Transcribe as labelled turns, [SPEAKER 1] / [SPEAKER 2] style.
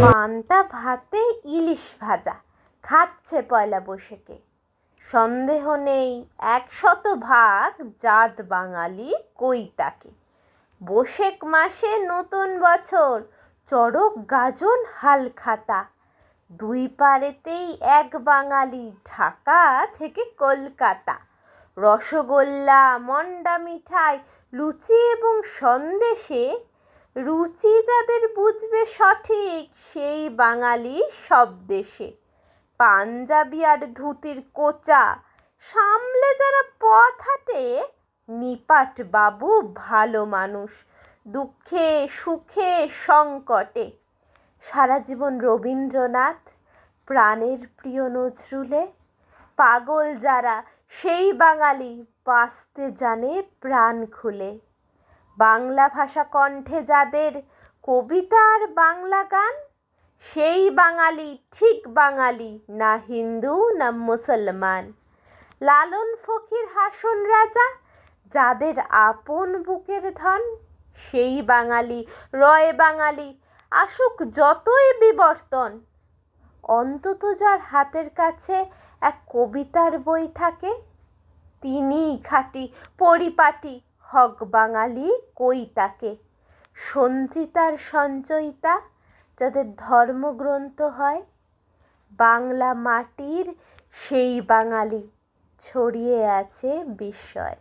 [SPEAKER 1] পান্তা ভাতে ইলিশ ভাজা খাচ্ছে পয়লা বৈশাখে। সন্দেহ নেই 100% জাত বাঙালি কই তাকে। বৈশাখ মাসে নতুন বছর, চড়ক গাজন হালখাতা। দুই পারেতেই এক বাঙালি, ঢাকা থেকে কলকাতা। রসগোল্লা, মন্ডা মিঠাই, লুচি এবং সন্দেশে রুচি যাদের বুঝবে সঠিক, সেই বাঙালি সব দেশে। পাঞ্জাবি আর ধুতির কোচা সামলে যারা পথ হাঁটে, নিপাট বাবু ভালো মানুষ, দুঃখে সুখে সংকটে। সারা জীবন রবীন্দ্রনাথ, প্রাণের প্রিয় নজরুলে। পাগল যারা সেই বাঙালি, বাঁচতে জানে প্রাণ খুলে। বাংলা ভাষা কণ্ঠে যাদের, কবিতা আর বাংলা গান, সেই বাঙালি ঠিক বাঙালি, না হিন্দু না মুসলমান। লালন ফকির, হাসন রাজা যাদের আপন বুকের ধন, সেই বাঙালি রয় বাঙালি, আসুক যতই বিবর্তন। অন্তত যার হাতের কাছে এক কবিতার বই থাকে, তিনিই খাঁটি পরিপাটি, হক বাঙালি কই তাকে। সঞ্চিতার সঞ্চয়িতা যাদের ধর্মগ্রন্থ হয়, বাংলা মাটির সেই বাঙালি, ছড়িয়ে আছে বিস্ময়।